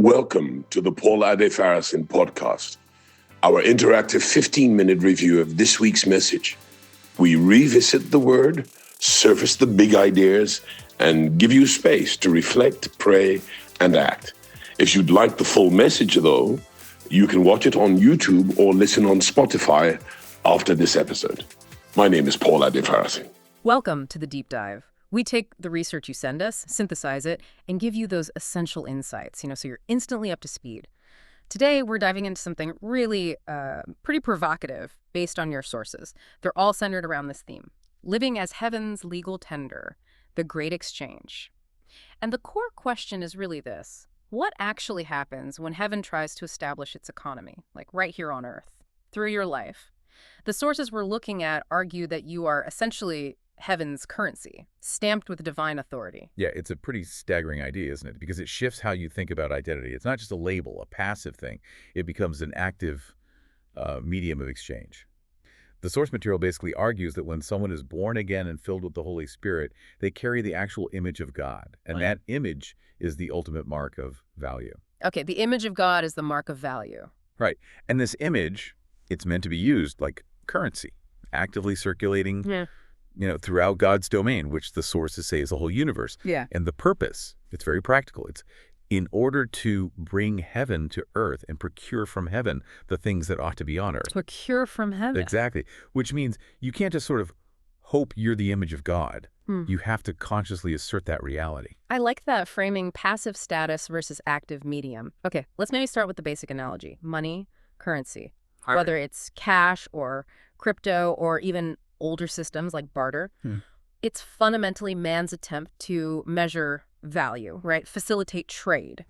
Welcome to the Paul Adefarasin podcast, our interactive 15-minute review of this week's message. We revisit the word, surface the big ideas, and give you space to reflect, pray, and act. If you'd like the full message, though, you can watch it on YouTube or listen on Spotify after this episode. My name is Paul Adefarasin. Welcome to the Deep Dive. We take the research you send us, synthesize it, and give you those essential insights, so you're instantly up to speed. Today, we're diving into something really pretty provocative based on your sources. They're all centered around this theme: living as heaven's legal tender, the great exchange. And the core question is really this: what actually happens when heaven tries to establish its economy, like right here on Earth, through your life? The sources we're looking at argue that you are essentially heaven's currency, stamped with divine authority. Yeah, it's a pretty staggering idea, isn't it? Because it shifts how you think about identity. It's not just a label, a passive thing. It becomes an active medium of exchange. The source material basically argues that when someone is born again and filled with the Holy Spirit, they carry the actual image of God. And that image is the ultimate mark of value. Okay, the image of God is the mark of value. Right. And this image, it's meant to be used like currency, actively circulating throughout God's domain, which the sources say is the whole universe. Yeah. And the purpose, it's very practical. It's in order to bring heaven to earth and procure from heaven the things that ought to be on earth. Procure from heaven. Exactly. Which means you can't just sort of hope you're the image of God. You have to consciously assert that reality. I like that framing: passive status versus active medium. Okay, let's maybe start with the basic analogy: money, currency. Whether it's cash or crypto or even older systems like barter, it's fundamentally man's attempt to measure value, right? Facilitate trade.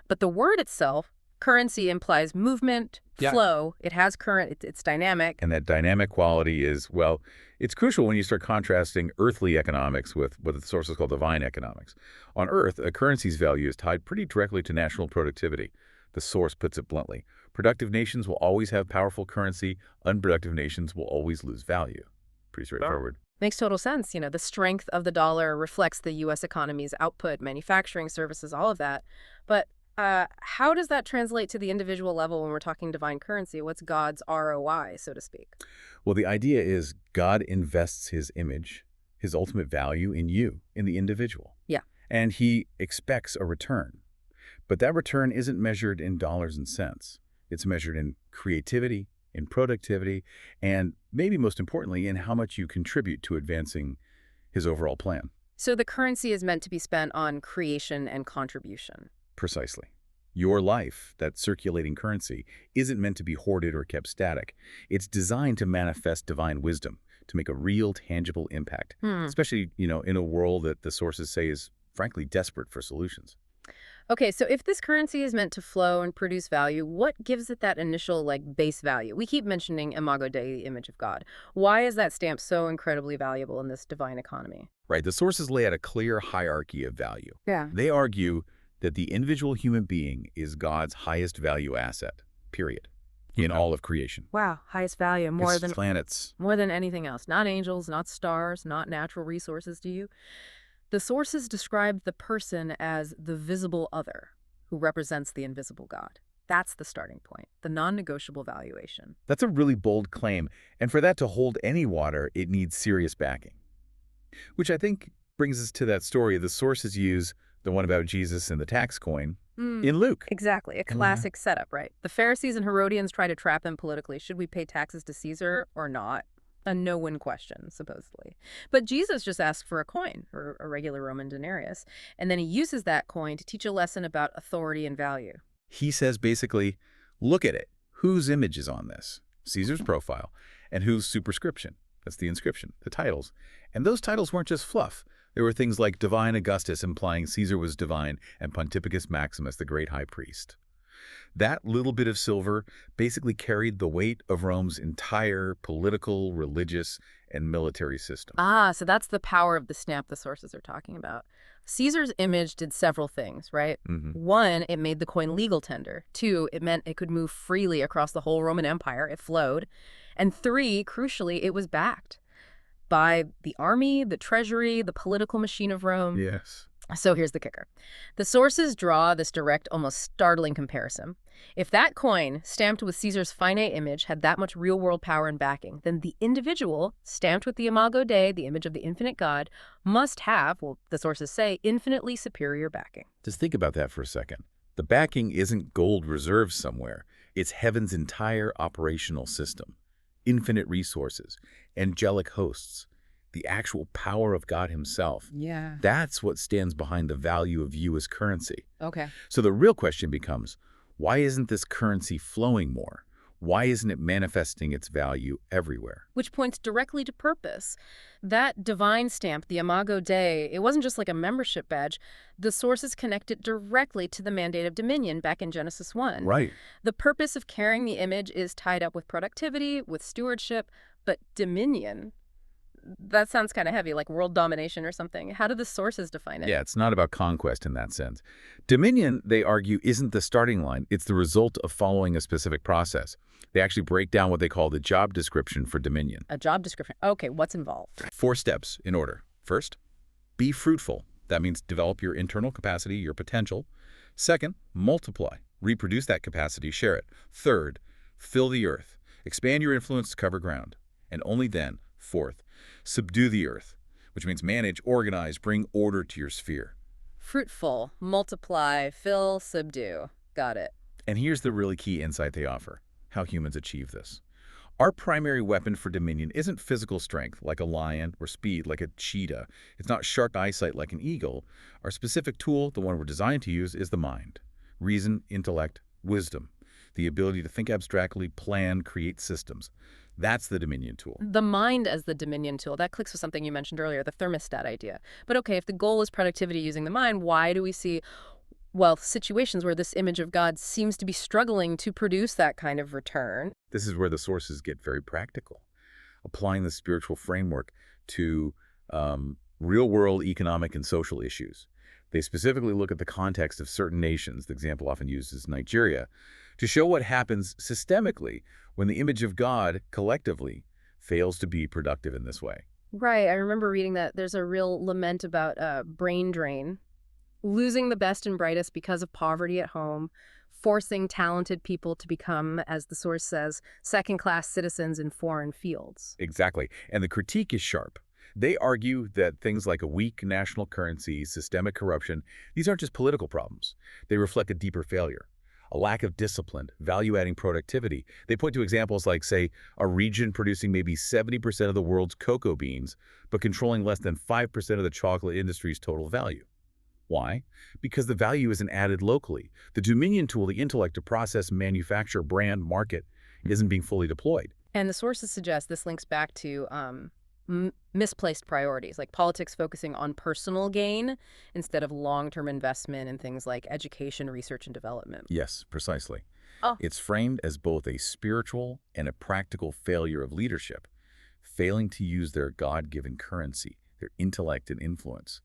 But the word itself, currency, implies movement, flow. It has current, it's dynamic. And that dynamic quality is, well, it's crucial when you start contrasting earthly economics with what the sources call divine economics. On Earth, a currency's value is tied pretty directly to national productivity. The source puts it bluntly: productive nations will always have powerful currency. Unproductive nations will always lose value. Pretty straightforward. Makes total sense. The strength of the dollar reflects the U.S. economy's output, manufacturing, services, all of that. But how does that translate to the individual level when we're talking divine currency? What's God's ROI, so to speak? Well, the idea is God invests his image, his ultimate value in you, in the individual. Yeah. And he expects a return. But that return isn't measured in dollars and cents. It's measured in creativity, in productivity, and maybe most importantly, in how much you contribute to advancing his overall plan. So the currency is meant to be spent on creation and contribution. Precisely. Your life, that circulating currency, isn't meant to be hoarded or kept static. It's designed to manifest divine wisdom, to make a real, tangible impact, especially, in a world that the sources say is, frankly, desperate for solutions. Okay, so if this currency is meant to flow and produce value, what gives it that initial, base value? We keep mentioning Imago Dei, the image of God. Why is that stamp so incredibly valuable in this divine economy? Right. The sources lay out a clear hierarchy of value. Yeah. They argue that the individual human being is God's highest value asset, period, in all of creation. Wow, highest value, more than planets. More than anything else. Not angels, not stars, not natural resources, do you? The sources describe the person as the visible other, who represents the invisible God. That's the starting point, the non-negotiable valuation. That's a really bold claim, and for that to hold any water, it needs serious backing. Which I think brings us to that story the sources use, the one about Jesus and the tax coin, in Luke. Exactly, a classic setup, right? The Pharisees and Herodians try to trap him politically. Should we pay taxes to Caesar or not? A no-win question, supposedly. But Jesus just asks for a coin, or a regular Roman denarius, and then he uses that coin to teach a lesson about authority and value. He says basically, look at it. Whose image is on this? Caesar's profile. And whose superscription? That's the inscription, the titles. And those titles weren't just fluff. There were things like Divine Augustus, implying Caesar was divine, and Pontificus Maximus, the great high priest. That little bit of silver basically carried the weight of Rome's entire political, religious, and military system. So that's the power of the stamp the sources are talking about. Caesar's image did several things, right? One, it made the coin legal tender. Two, it meant it could move freely across the whole Roman Empire. It flowed. And three, crucially, it was backed by the army, the treasury, the political machine of Rome. Yes. So here's the kicker. The sources draw this direct, almost startling comparison. If that coin, stamped with Caesar's finite image, had that much real-world power and backing, then the individual, stamped with the Imago Dei, the image of the infinite God, must have, well, the sources say, infinitely superior backing. Just think about that for a second. The backing isn't gold reserves somewhere. It's heaven's entire operational system. Infinite resources, angelic hosts, the actual power of God himself. Yeah. That's what stands behind the value of you as currency. Okay. So the real question becomes, why isn't this currency flowing more? Why isn't it manifesting its value everywhere? Which points directly to purpose. That divine stamp, the Imago Dei, it wasn't just like a membership badge. The sources connect it directly to the mandate of dominion back in Genesis 1. Right. The purpose of carrying the image is tied up with productivity, with stewardship, but dominion, that sounds kind of heavy, like world domination or something. How do the sources define it? Yeah, it's not about conquest in that sense. Dominion, they argue, isn't the starting line. It's the result of following a specific process. They actually break down what they call the job description for dominion. A job description. Okay, what's involved? 4 steps in order. First, be fruitful. That means develop your internal capacity, your potential. Second, multiply. Reproduce that capacity, share it. Third, fill the earth. Expand your influence to cover ground. And only then, fourth, subdue the earth, which means manage, organize, bring order to your sphere. Fruitful, multiply, fill, subdue. Got it. And here's the really key insight they offer, how humans achieve this. Our primary weapon for dominion isn't physical strength like a lion or speed like a cheetah. It's not sharp eyesight like an eagle. Our specific tool, the one we're designed to use, is the mind. Reason, intellect, wisdom. The ability to think abstractly, plan, create systems. That's the dominion tool. The mind as the dominion tool, that clicks with something you mentioned earlier, the thermostat idea. But okay, if the goal is productivity using the mind, why do we see, well, situations where this image of God seems to be struggling to produce that kind of return? This is where the sources get very practical, applying the spiritual framework to real-world economic and social issues. They specifically look at the context of certain nations, the example often used is Nigeria, to show what happens systemically when the image of God collectively fails to be productive in this way. Right. I remember reading that there's a real lament about brain drain, losing the best and brightest because of poverty at home, forcing talented people to become, as the source says, second-class citizens in foreign fields. Exactly. And the critique is sharp. They argue that things like a weak national currency, systemic corruption, these aren't just political problems. They reflect a deeper failure. A lack of discipline, value-adding productivity. They point to examples like, say, a region producing maybe 70% of the world's cocoa beans, but controlling less than 5% of the chocolate industry's total value. Why? Because the value isn't added locally. The dominion tool, the intellect to process, manufacture, brand, market, isn't being fully deployed. And the sources suggest this links back to misplaced priorities, like politics focusing on personal gain instead of long-term investment in things like education, research, and development. Yes, precisely. Oh. It's framed as both a spiritual and a practical failure of leadership, failing to use their God-given currency, their intellect and influence,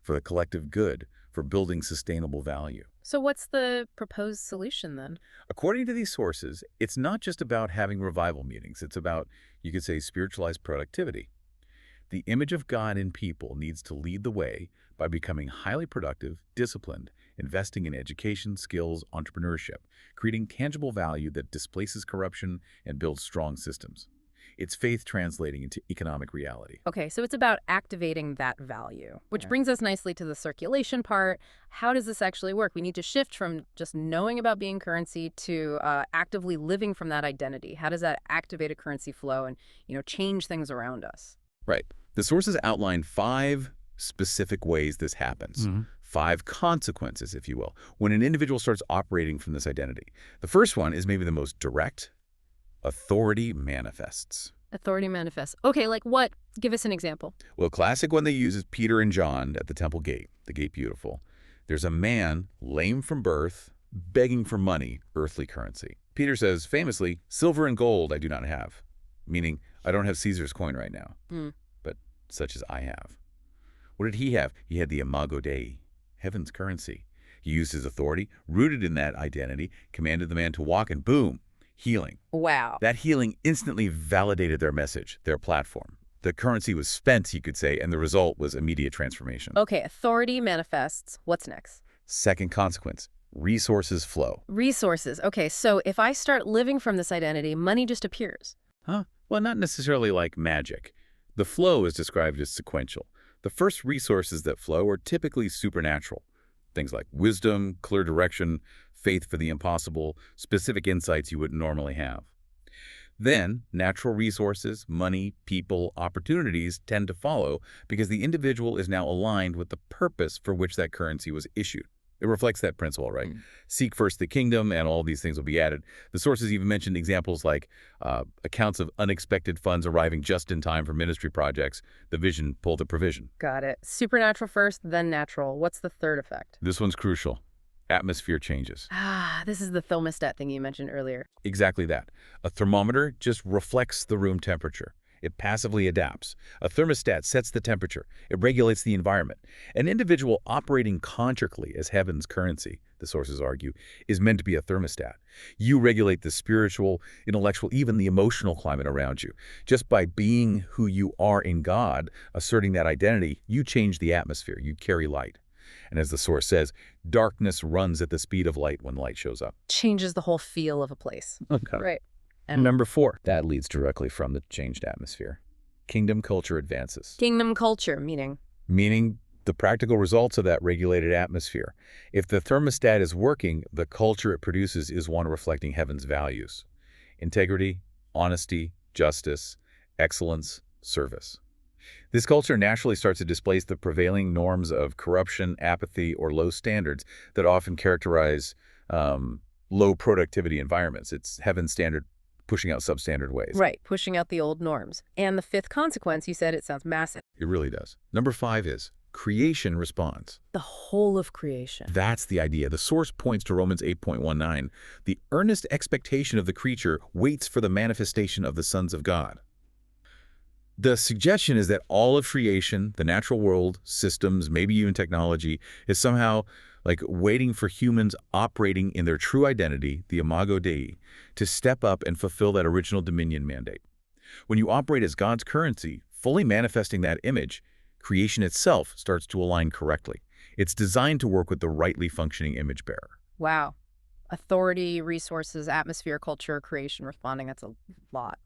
for the collective good, for building sustainable value. So what's the proposed solution then? According to these sources, it's not just about having revival meetings. It's about, you could say, spiritualized productivity. The image of God in people needs to lead the way by becoming highly productive, disciplined, investing in education, skills, entrepreneurship, creating tangible value that displaces corruption and builds strong systems. It's faith translating into economic reality. Okay, so it's about activating that value, which brings us nicely to the circulation part. How does this actually work? We need to shift from just knowing about being currency to actively living from that identity. How does that activate a currency flow and, change things around us? Right. The sources outline 5 specific ways this happens. 5 consequences, if you will, when an individual starts operating from this identity. The first one is maybe the most direct. Authority manifests. Authority manifests. Okay, like what? Give us an example. Well, classic one they use is Peter and John at the temple gate, the gate beautiful. There's a man, lame from birth, begging for money, earthly currency. Peter says, famously, silver and gold I do not have, meaning I don't have Caesar's coin right now, but such as I have. What did he have? He had the Imago Dei, heaven's currency. He used his authority, rooted in that identity, commanded the man to walk, and boom, healing. Wow. That healing instantly validated their message, their platform. The currency was spent, you could say, and the result was immediate transformation. Okay, authority manifests. What's next? Second consequence, resources flow. Resources. Okay, so if I start living from this identity, money just appears. Huh? Well, not necessarily like magic. The flow is described as sequential. The first resources that flow are typically supernatural. Things like wisdom, clear direction, faith for the impossible, specific insights you wouldn't normally have. Then, natural resources, money, people, opportunities tend to follow because the individual is now aligned with the purpose for which that currency was issued. It reflects that principle, right? Seek first the kingdom, and all these things will be added. The sources even mentioned examples like accounts of unexpected funds arriving just in time for ministry projects. The vision pulled the provision. Got it. Supernatural first, then natural. What's the third effect? This one's crucial. Atmosphere changes. This is the thermostat thing you mentioned earlier. Exactly that. A thermometer just reflects the room temperature. It passively adapts. A thermostat sets the temperature. It regulates the environment. An individual operating consciously as heaven's currency, the sources argue, is meant to be a thermostat. You regulate the spiritual, intellectual, even the emotional climate around you. Just by being who you are in God, asserting that identity, you change the atmosphere. You carry light. And as the source says, darkness runs at the speed of light when light shows up. Changes the whole feel of a place. Okay. Right. And number 4, that leads directly from the changed atmosphere. Kingdom culture advances. Kingdom culture, meaning? Meaning the practical results of that regulated atmosphere. If the thermostat is working, the culture it produces is one reflecting heaven's values. Integrity, honesty, justice, excellence, service. This culture naturally starts to displace the prevailing norms of corruption, apathy, or low standards that often characterize low productivity environments. It's heaven's standard pushing out substandard ways. Right, pushing out the old norms. And the fifth consequence, you said it sounds massive. It really does. Number 5 is creation responds. The whole of creation. That's the idea. The source points to Romans 8:19. The earnest expectation of the creature waits for the manifestation of the sons of God. The suggestion is that all of creation, the natural world, systems, maybe even technology, is somehow like waiting for humans operating in their true identity, the imago Dei, to step up and fulfill that original dominion mandate. When you operate as God's currency, fully manifesting that image, creation itself starts to align correctly. It's designed to work with the rightly functioning image bearer. Wow. Authority, resources, atmosphere, culture, creation, responding, that's a lot.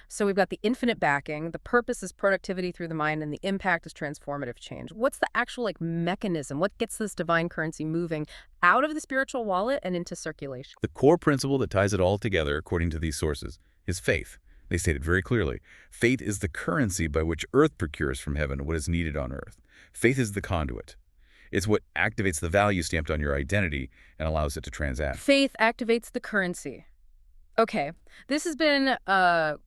So we've got the infinite backing, the purpose is productivity through the mind, and the impact is transformative change. What's the actual mechanism? What gets this divine currency moving out of the spiritual wallet and into circulation? The core principle that ties it all together, according to these sources, is faith. They state it very clearly. Faith is the currency by which earth procures from heaven what is needed on earth. Faith is the conduit. It's what activates the value stamped on your identity and allows it to transact. Faith activates the currency. Okay, this has been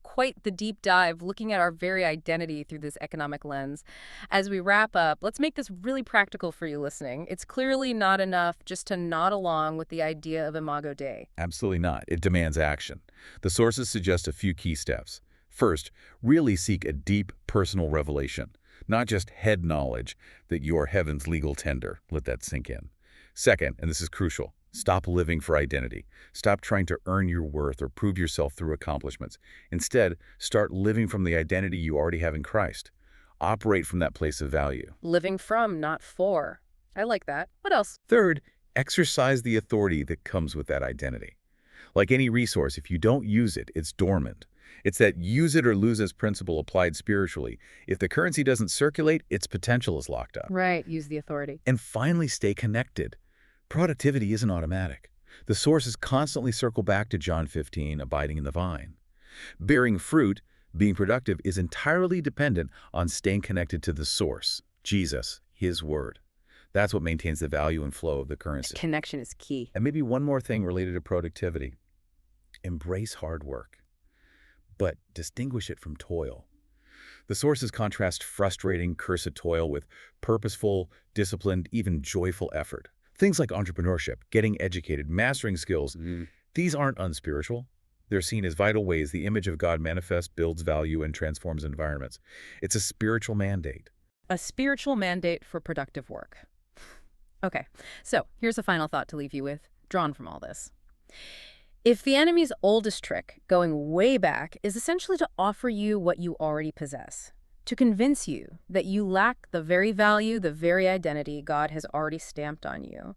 quite the deep dive looking at our very identity through this economic lens. As we wrap up, let's make this really practical for you listening. It's clearly not enough just to nod along with the idea of Imago Dei. Absolutely not. It demands action. The sources suggest a few key steps. First, really seek a deep personal revelation, not just head knowledge that you are heaven's legal tender. Let that sink in. Second, and this is crucial, stop living for identity. Stop trying to earn your worth or prove yourself through accomplishments. Instead, start living from the identity you already have in Christ. Operate from that place of value. Living from, not for. I like that. What else? Third, exercise the authority that comes with that identity. Like any resource, if you don't use it, it's dormant. It's that use it or lose it principle applied spiritually. If the currency doesn't circulate, its potential is locked up. Right, use the authority. And finally, stay connected. Productivity isn't automatic. The sources constantly circle back to John 15, abiding in the vine. Bearing fruit, being productive, is entirely dependent on staying connected to the source, Jesus, his word. That's what maintains the value and flow of the currency. Connection is key. And maybe one more thing related to productivity. Embrace hard work, but distinguish it from toil. The sources contrast frustrating, cursed toil with purposeful, disciplined, even joyful effort. Things like entrepreneurship, getting educated, mastering skills, these aren't unspiritual. They're seen as vital ways the image of God manifests, builds value, and transforms environments. It's a spiritual mandate. A spiritual mandate for productive work. Okay, so here's a final thought to leave you with, drawn from all this. If the enemy's oldest trick, going way back, is essentially to offer you what you already possess, to convince you that you lack the very value, the very identity God has already stamped on you,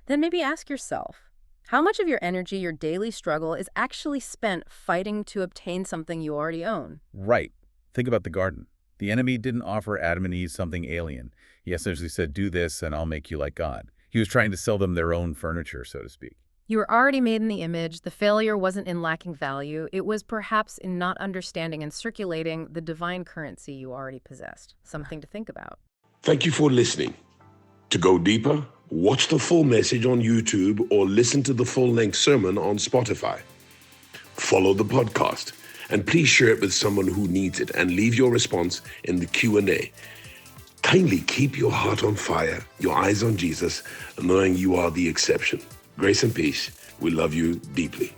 then maybe ask yourself, how much of your energy, your daily struggle, is actually spent fighting to obtain something you already own? Right. Think about the garden. The enemy didn't offer Adam and Eve something alien. He essentially said, do this and I'll make you like God. He was trying to sell them their own furniture, so to speak. You were already made in the image. The failure wasn't in lacking value. It was perhaps in not understanding and circulating the divine currency you already possessed. Something to think about. Thank you for listening. To go deeper, watch the full message on YouTube or listen to the full-length sermon on Spotify. Follow the podcast, and please share it with someone who needs it and leave your response in the Q&A. Kindly keep your heart on fire, your eyes on Jesus, knowing you are the exception. Grace and peace. We love you deeply.